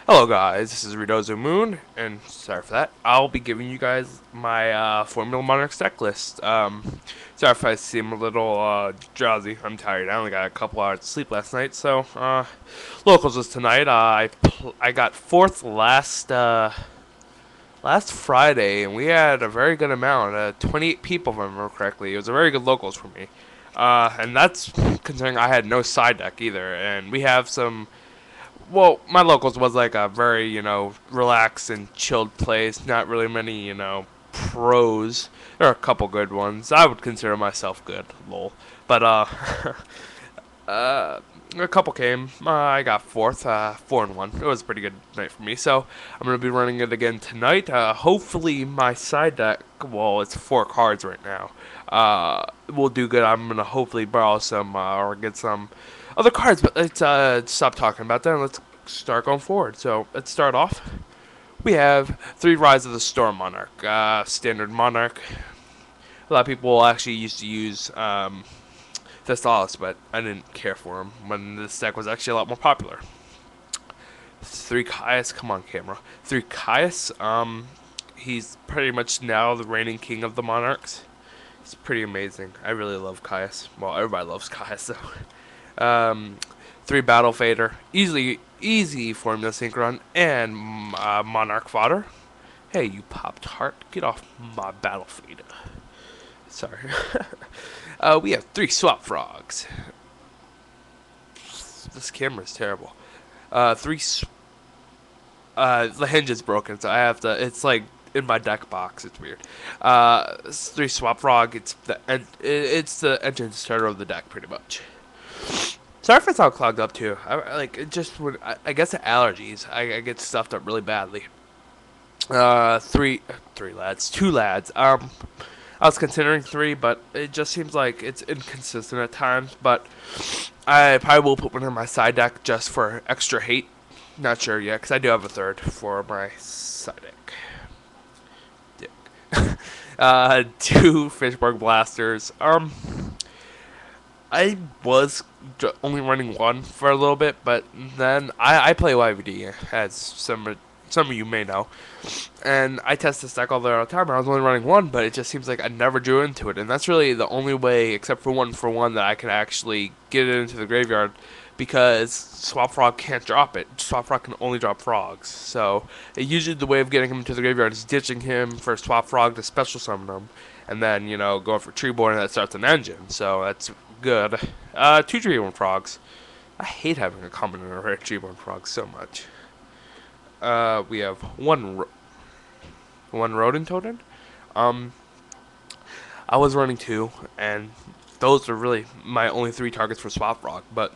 Hello guys, this is RedozuMoon, and sorry for that. I'll be giving you guys my Formula Monarchs deck list. Sorry if I seem a little drowsy. I'm tired. I only got a couple hours of sleep last night, so locals was tonight. I got fourth last Friday, and we had a very good amount. 28 people, if I remember correctly. It was a very good locals for me, and that's considering I had no side deck either. And we have some. Well, my locals was like a very, relaxed and chilled place. Not really many, pros. There are a couple good ones. I would consider myself good, lol. But, uh, a couple came. I got fourth, 4-1. It was a pretty good night for me. So I'm gonna be running it again tonight. Hopefully my side deck. Well, it's 4 cards right now. Will do good. I'm gonna hopefully borrow some or get some other cards. But let's stop talking about that and let's start going forward. So let's start off. We have 3 Rise of the Storm Monarch. Standard Monarch. A lot of people actually used to use Thestalis, but I didn't care for him when this deck was actually a lot more popular. 3 Caius, come on camera. 3 Caius, he's pretty much now the reigning king of the Monarchs. He's pretty amazing. I really love Caius. Well, everybody loves Caius, though. 3 Battle Fader, easy Formula Synchron, and Monarch Fodder. Hey, you popped heart, get off my Battle Fader. Sorry. We have 3 Swap Frogs. This camera is terrible. The hinge is broken, so I have to. It's like in my deck box. It's weird. 3 Swap Frog. It's the engine starter of the deck, pretty much. Sorry if it's all clogged up too. I guess the allergies. I get stuffed up really badly. Three lads, 2 lads. I was considering 3, but it just seems like it's inconsistent at times. But I probably will put one in my side deck just for extra hate. Not sure yet, because I do have a 3rd for my side deck. Dick. 2 Fishborg Blasters. I was only running 1 for a little bit, but then I play YVD, as some of you may know. And I test this deck all the time, and I was only running 1, but it just seems like I never drew into it. And that's really the only way, except for 1-for-1, that I can actually get it into the graveyard, because Swap Frog can't drop it. Swap Frog can only drop frogs. So usually the way of getting him to the graveyard is ditching him for Swap Frog to special summon him, and then, going for Treeborn, and that starts an engine. So that's good. 2 Treeborn Frogs. I hate having a common and a rare Treeborn Frog so much. We have one Rodent Totem. I was running 2, and those are really my only 3 targets for Swap Frog, but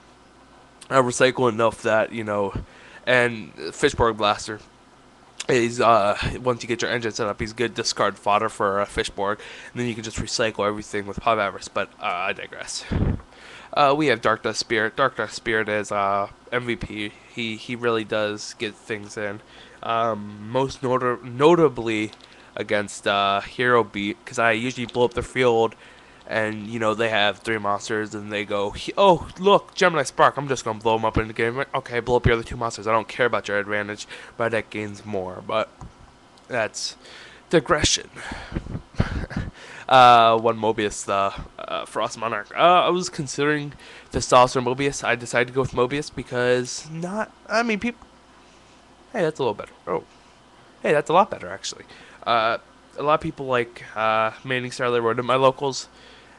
I recycle enough that, and Fishborg Blaster. He's once you get your engine set up, he's good discard fodder for Fishborg, and then you can just recycle everything with Pop Avarice, but I digress. We have Dark Dust Spirit. Dark Dust Spirit is MVP. He really does get things in. Most notably against Hero Beat, because I usually blow up the field, and they have 3 monsters, and they go, oh look, Gemini Spark, I'm just gonna blow them up in the game. Okay, blow up your other 2 monsters. I don't care about your advantage. My deck gains more, but that's digression. 1 Mobius, the Frost Monarch. I was considering Thestalis or Mobius. I decided to go with Mobius because people. Hey, that's a little better. Oh, hey, that's a lot better actually. A lot of people like Manning Starlight Road in my locals,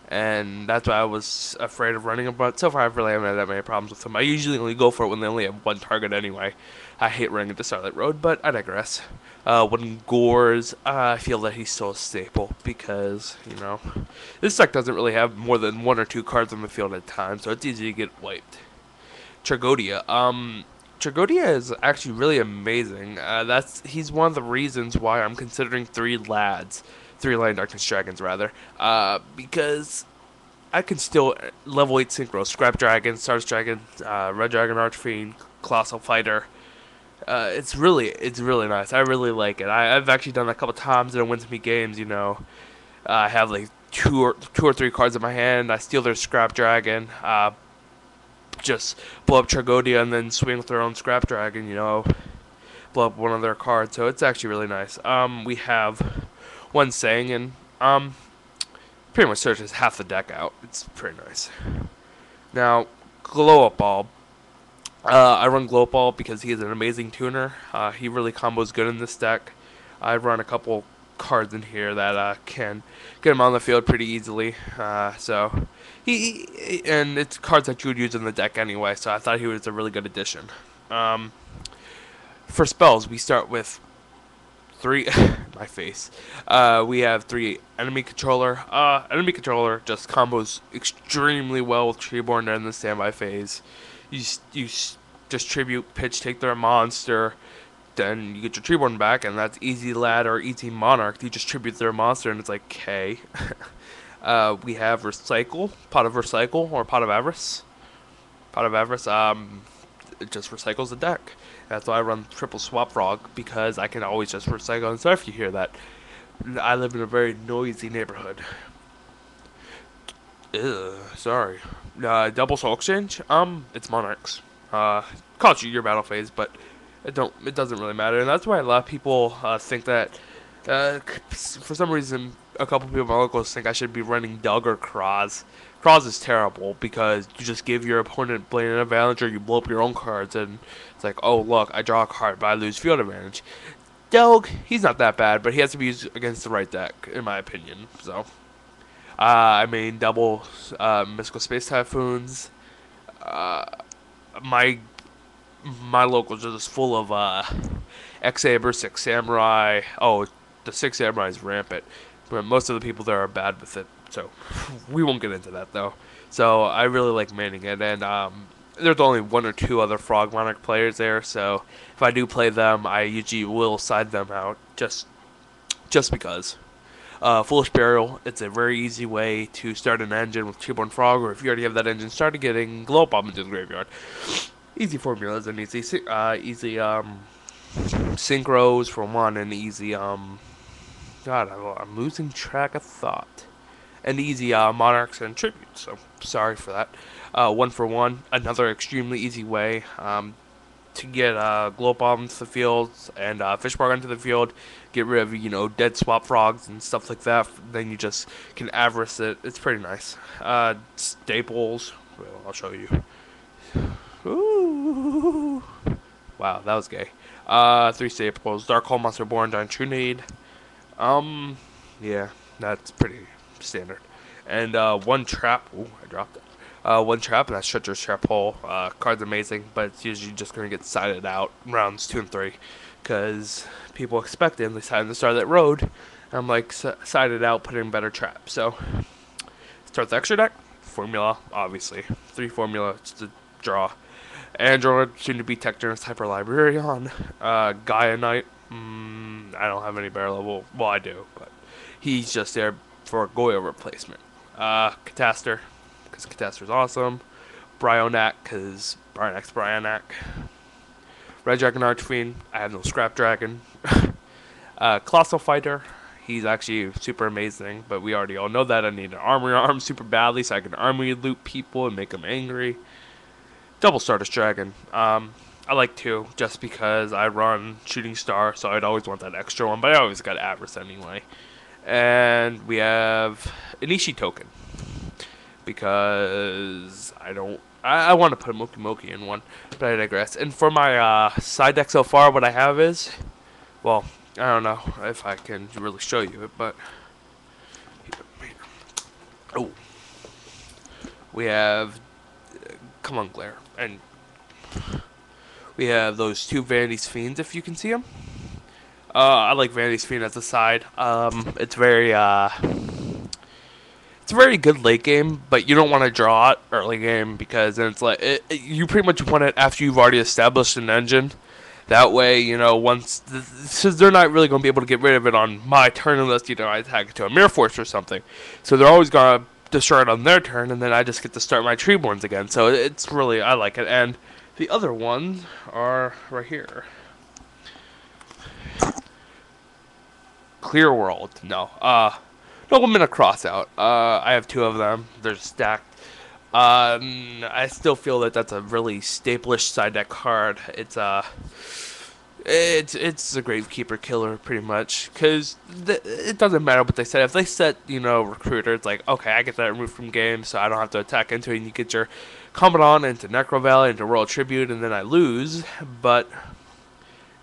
and that's why I was afraid of running him. But so far, I really haven't had that many problems with them. I usually only go for it when they only have 1 target anyway. I hate running into Starlight Road, but I digress. 1 Gores, I feel that he's still a staple because, this deck doesn't really have more than 1 or 2 cards on the field at a time, so it's easy to get wiped. Tragodia. Tragodia is actually really amazing. He's one of the reasons why I'm considering 3 lads. 3 Lion Darkness Dragons, rather. Because I can still level 8 Synchro, Scrap Dragon, Stars Dragon, Red Dragon Archfiend, Colossal Fighter. It's really nice. I really like it. I've actually done that a couple times and it wins me games, I have like two or three cards in my hand. I steal their Scrap Dragon, just blow up Tragodia and then swing with their own Scrap Dragon, blow up one of their cards, so it's actually really nice. We have one Sangin. Pretty much searches half the deck out. It's pretty nice. Now, Glow Up Bulb. I run Glow Up Bulb because he is an amazing tuner. He really combos good in this deck. I run a couple cards in here that can get him on the field pretty easily. So and it's cards that you would use in the deck anyway. So I thought he was a really good addition. For spells, we start with 3. My face. We have 3 enemy controller. Enemy controller just combos extremely well with Treeborn in the standby phase. You just tribute, pitch, take their monster, then you get your Treeborn back, and that's easy lad or easy monarch. You just tribute their monster, and it's like K. We have recycle, pot of recycle or pot of avarice. Pot of avarice. It just recycles the deck. That's why I run triple swap frog, because I can always just recycle. And sorry if you hear that. I live in a very noisy neighborhood. Sorry. Double soul exchange. It's Monarchs. Costs you your battle phase, but it doesn't really matter. And that's why a lot of people think that. For some reason, a couple people in my locals think I should be running Doug or Kraz. Kraz is terrible because you just give your opponent Blade and Avalanche, or you blow up your own cards, and it's like, oh look, I draw a card, but I lose field advantage. Doug, he's not that bad, but he has to be used against the right deck, in my opinion. So, I mean, double Mystical Space Typhoons. My locals are just full of X-Saber, 6 Samurai. Oh, the 6 Samurai is rampant, but most of the people there are bad with it. So, we won't get into that, though. So, I really like manning it, and there's only 1 or 2 other Frog Monarch players there, so if I do play them, I usually will side them out, just because. Foolish Burial, it's a very easy way to start an engine with Treeborn Frog, or if you already have that engine, start getting Glow Up Bomb into the graveyard. Easy formulas and easy synchros for 1, and easy, God, I'm losing track of thought. And easy Monarchs and Tributes, so sorry for that. 1 for 1, another extremely easy way to get Glow Bomb into the field and Fishbark into the field. Get rid of, dead swap frogs and stuff like that. Then you just can avarice it. It's pretty nice. Staples, well, I'll show you. Ooh. Wow, that was gay. 3 staples, Dark Hole, Monster Born, Giant Trunade. Yeah, that's pretty standard. And 1 trap. Ooh, I dropped it. 1 trap, and that's Shutter's Trap Hole. Card's amazing, but it's usually just going to get sided out rounds 2 and 3. Because people expect it, and they side in the start of that road. And I'm like, sided out, put in better trap. So, start the extra deck. Formula, obviously. 3 formula, just a draw. Android, soon to be Technurse, Hyper Librarian. Gaia Knight. I don't have any better level. Well, I do, but he's just there for a Goyo replacement. Catastor, because Catastor's awesome. Bryonac, because Bryonac's Bryonac. Red Dragon Archfiend, I have no Scrap Dragon. Colossal Fighter, he's actually super amazing, but we already all know that. I need an Armory Arm super badly so I can armory loot people and make them angry. Double Stardust Dragon, I like 2 just because I run Shooting Star, so I'd always want that extra one, but I always got Avarice anyway. And we have an Ishii token, because I want to put a Moki Moki in one, but I digress. And for my side deck so far, what I have is, well, I don't know if I can really show you it, but oh, we have, come on, Glare, and we have those 2 Vanity's Fiends, if you can see them. I like Vanity's Fiend as a side. It's very good late game, but you don't want to draw it early game, because then it's like you pretty much want it after you've already established an engine. That way, since they're not really going to be able to get rid of it on my turn unless I attack it to a Mirror Force or something. So they're always going to destroy it on their turn, and then I just get to start my Treeborns again. So it's really, I like it. And the other ones are right here. Clear World, no. Nobleman Crossout. I have 2 of them. They're stacked. I still feel that that's a really staplish side deck card. It's It's a gravekeeper killer pretty much because it doesn't matter what they set. If they set recruiter, it's like okay, I get that removed from game, so I don't have to attack into it. And you get your commandant into Necro Valley into Royal Tribute, and then I lose. But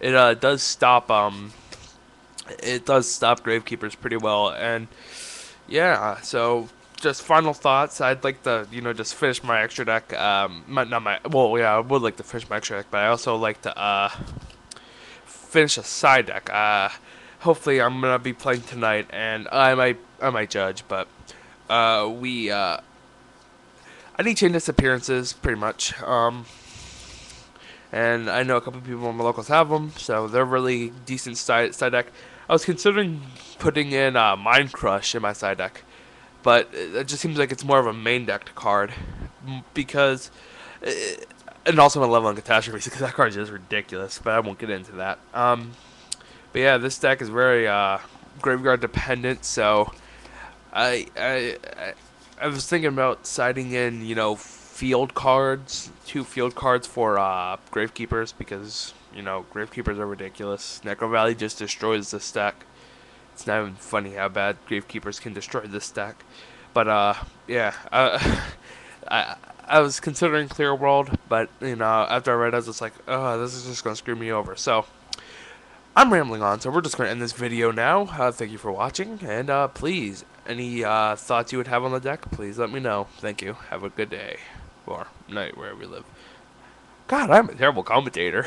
it does stop gravekeepers pretty well. And yeah, so just final thoughts. I'd like to just finish my extra deck. Not my well, yeah, I would like to finish my extra deck, but I also like to finish a side deck. Hopefully I'm gonna be playing tonight, and I might judge, but we I need chain disappearances pretty much. And I know a couple of people in my locals have them, so they're really decent side deck. I was considering putting in Mind Crush in my side deck, but it just seems like it's more of a main deck card because. And also my level on catastrophes because that card is ridiculous, but I won't get into that. But yeah, this deck is very graveyard dependent, so I was thinking about siding in field cards, 2 field cards for gravekeepers because gravekeepers are ridiculous. Necro Valley just destroys this deck. It's not even funny how bad gravekeepers can destroy this deck. But yeah, I I was considering Clear World, but after I read it, I was just like, oh, this is just gonna screw me over. So I'm rambling on, so we're just gonna end this video now. Thank you for watching, and please, any thoughts you would have on the deck, please let me know. Thank you. Have a good day or night wherever you live. God, I'm a terrible commentator.